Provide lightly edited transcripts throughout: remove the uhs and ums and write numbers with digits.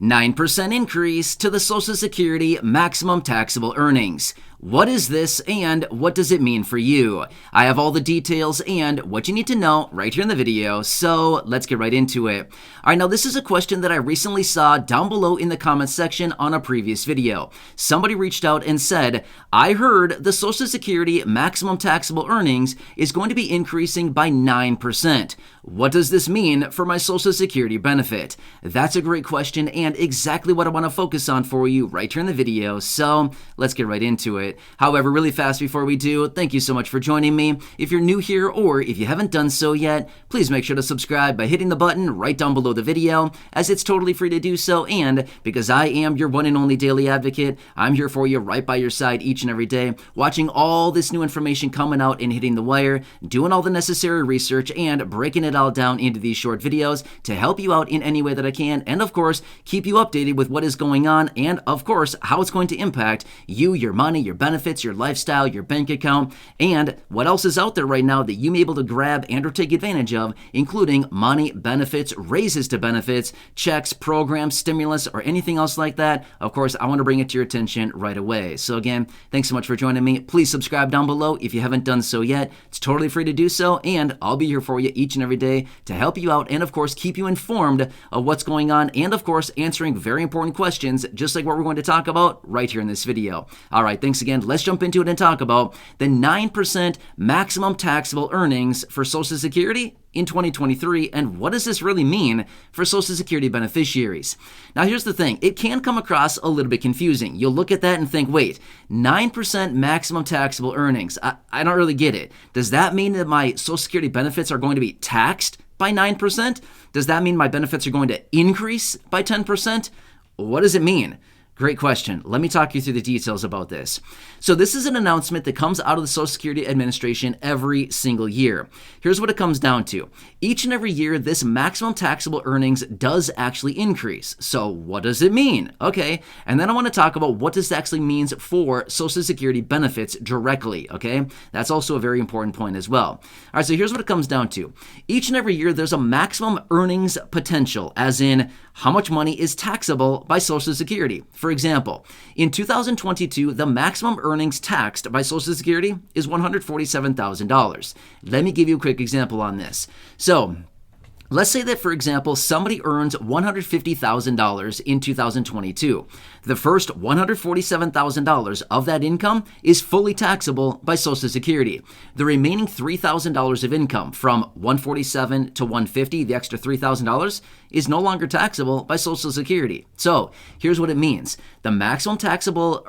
9% increase to the Social Security maximum taxable earnings. What is this and what does it mean for you? I have all the details and what you need to know right here in the video, so let's get right into it. All right, now this is a question that I recently saw down below in the comments section on a previous video. Somebody reached out and said, I heard the Social Security maximum taxable earnings is going to be increasing by 9%. What does this mean for my Social Security benefit? That's a great question and exactly what I want to focus on for you right here in the video, so let's get right into it. However, really fast before we do, thank you so much for joining me. If you're new here or if you haven't done so yet, please make sure to subscribe by hitting the button right down below the video, as it's totally free to do so, and because I am your one and only daily advocate, I'm here for you right by your side each and every day, watching all this new information coming out and hitting the wire, doing all the necessary research, and breaking it all down into these short videos to help you out in any way that I can, and of course, keep you updated with what is going on, and of course, how it's going to impact you, your money, your benefits, your lifestyle, your bank account, and what else is out there right now that you may be able to grab and or take advantage of, including money, benefits, raises to benefits, checks, programs, stimulus, or anything else like that. Of course, I want to bring it to your attention right away. So again, thanks so much for joining me. Please subscribe down below if you haven't done so yet. It's totally free to do so, and I'll be here for you each and every day to help you out and of course keep you informed of what's going on, and of course answering very important questions just like what we're going to talk about right here in this video. All right, thanks again. Let's jump into it and talk about the 9% maximum taxable earnings for Social Security in 2023, and what does this really mean for Social Security beneficiaries? Now here's the thing, it can come across a little bit confusing. You'll look at that and think, wait, 9% maximum taxable earnings, I don't really get it. Does that mean that my Social Security benefits are going to be taxed by 9%? Does that mean my benefits are going to increase by 10%? What does it mean? Great question. Let me talk you through the details about this. So this is an announcement that comes out of the Social Security Administration every single year. Here's what it comes down to. Each and every year, this maximum taxable earnings does actually increase. So what does it mean? Okay, and then I want to talk about what this actually means for Social Security benefits directly, okay? That's also a very important point as well. All right, so here's what it comes down to. Each and every year, there's a maximum earnings potential, as in how much money is taxable by Social Security. For example, in 2022, the maximum earnings taxed by Social Security is $147,000. Let me give you a quick example on this. So, let's say that, for example, somebody earns $150,000 in 2022. The first $147,000 of that income is fully taxable by Social Security. The remaining $3,000 of income from $147,000 to $150,000, the extra $3,000, is no longer taxable by Social Security. So here's what it means: the maximum taxable,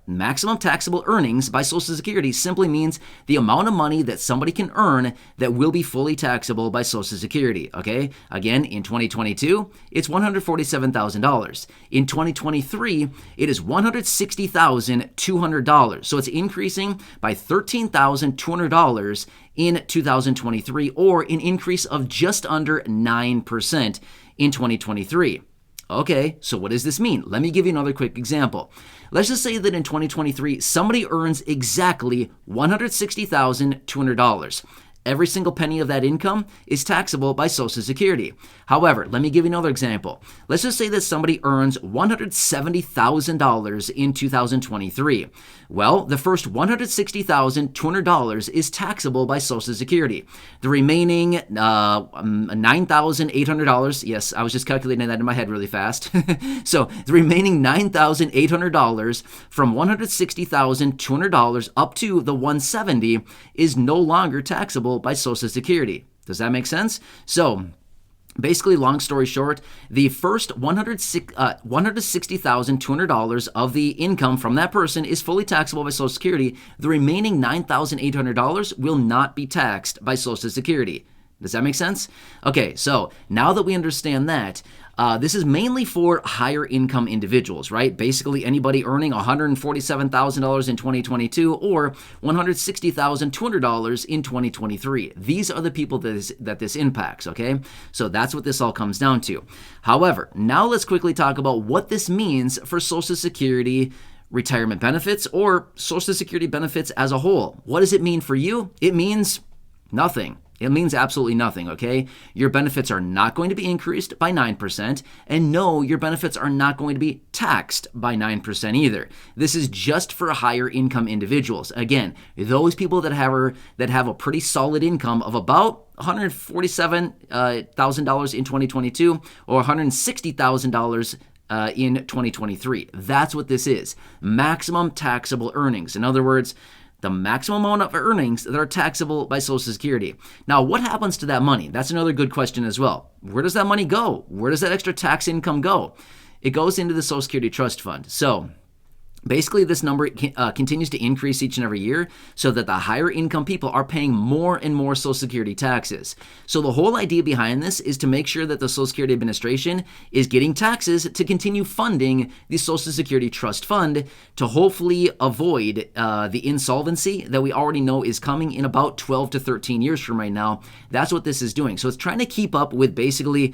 maximum taxable earnings by Social Security simply means the amount of money that somebody can earn that will be fully taxable by Social Security. Okay, again, in 2022, it's $147,000. In 2023, it is $160,200. So it's increasing by $13,200 in 2023, or an increase of just under 9% in 2023. Okay, so what does this mean? Let me give you another quick example. Let's just say that in 2023, somebody earns exactly $160,200. Every single penny of that income is taxable by Social Security. However, let me give you another example. Let's just say that somebody earns $170,000 in 2023. Well, the first $160,200 is taxable by Social Security. The remaining $9,800, yes, I was just calculating that in my head really fast. So the remaining $9,800 from $160,200 up to the $170,000 is no longer taxable by Social Security. Does that make sense? So basically, long story short, the first $160,200 of the income from that person is fully taxable by Social Security. The remaining $9,800 will not be taxed by Social Security. Does that make sense? Okay, so now that we understand that, this is mainly for higher income individuals, right? Basically anybody earning $147,000 in 2022 or $160,200 in 2023. These are the people that this impacts, okay? So that's what this all comes down to. However, now let's quickly talk about what this means for Social Security retirement benefits or Social Security benefits as a whole. What does it mean for you? It means nothing. It means absolutely nothing, okay? Your benefits are not going to be increased by 9%, and no, your benefits are not going to be taxed by 9% either. This is just for higher income individuals. Again, those people that have a pretty solid income of about $147,000 in 2022 or $160,000 in 2023. That's what this is. Maximum taxable earnings. In other words, the maximum amount of earnings that are taxable by Social Security. Now, what happens to that money? That's another good question as well. Where does that money go? Where does that extra tax income go? It goes into the Social Security Trust Fund. So basically, this number continues to increase each and every year so that the higher income people are paying more and more Social Security taxes. So the whole idea behind this is to make sure that the Social Security Administration is getting taxes to continue funding the Social Security Trust Fund to hopefully avoid the insolvency that we already know is coming in about 12 to 13 years from right now. That's what this is doing. So it's trying to keep up with basically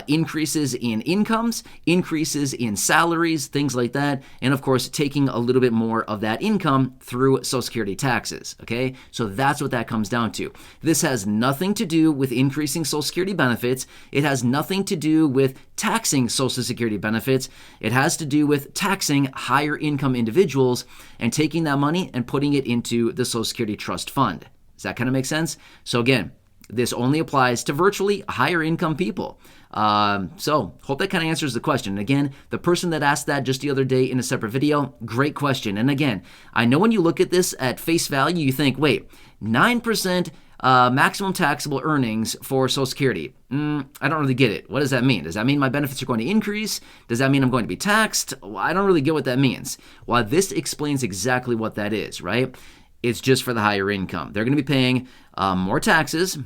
increases in incomes, increases in salaries, things like that, and of course, taking a little bit more of that income through Social Security taxes, okay? So that's what that comes down to. This has nothing to do with increasing Social Security benefits. It has nothing to do with taxing Social Security benefits. It has to do with taxing higher income individuals and taking that money and putting it into the Social Security Trust Fund. Does that kind of make sense? So again, this only applies to virtually higher income people. So hope that kind of answers the question. And again, the person that asked that just the other day in a separate video, great question. And again, I know when you look at this at face value, you think, wait, 9% maximum taxable earnings for Social Security. I don't really get it. What does that mean? Does that mean my benefits are going to increase? Does that mean I'm going to be taxed? Well, I don't really get what that means. Well, this explains exactly what that is, right? It's just for the higher income. They're going to be paying more taxes.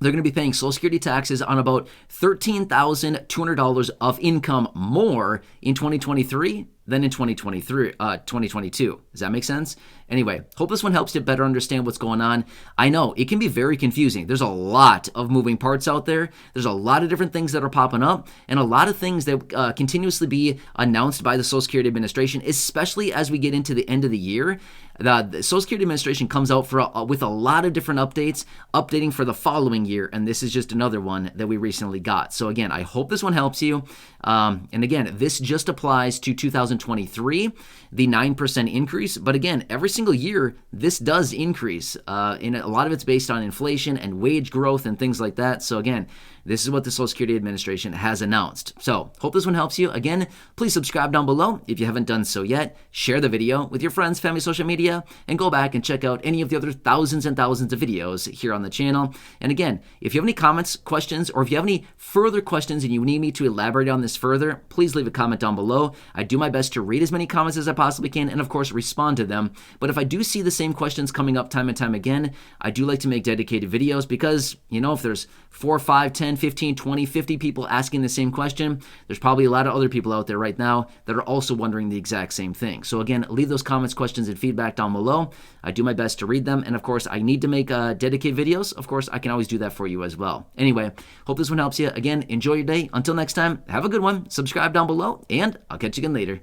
They're going to be paying Social Security taxes on about $13,200 of income more in 2023 than in 2022. Does that make sense? Anyway, hope this one helps you better understand what's going on. I know it can be very confusing. There's a lot of moving parts out there. There's a lot of different things that are popping up and a lot of things that continuously be announced by the Social Security Administration, especially as we get into the end of the year. The Social Security Administration comes out with a lot of different updates, updating for the following year, and this is just another one that we recently got. So again, I hope this one helps you. And again, this just applies to 2023, the 9% increase. But again, every single year, this does increase. And a lot of it's based on inflation and wage growth and things like that. So again, this is what the Social Security Administration has announced. So hope this one helps you. Again, please subscribe down below if you haven't done so yet. Share the video with your friends, family, social media, and go back and check out any of the other thousands and thousands of videos here on the channel. And again, if you have any comments, questions, or if you have any further questions and you need me to elaborate on this further, please leave a comment down below. I do my best to read as many comments as I possibly can and of course respond to them. But if I do see the same questions coming up time and time again, I do like to make dedicated videos because, you know, if there's 4, 5, 10, 15, 20, 50 people asking the same question, there's probably a lot of other people out there right now that are also wondering the exact same thing. So again, leave those comments, questions, and feedback down below. I do my best to read them. And of course, I need to make dedicated videos. Of course, I can always do that for you as well. Anyway, hope this one helps you. Again, enjoy your day. Until next time, have a good one. Subscribe down below, and I'll catch you again later.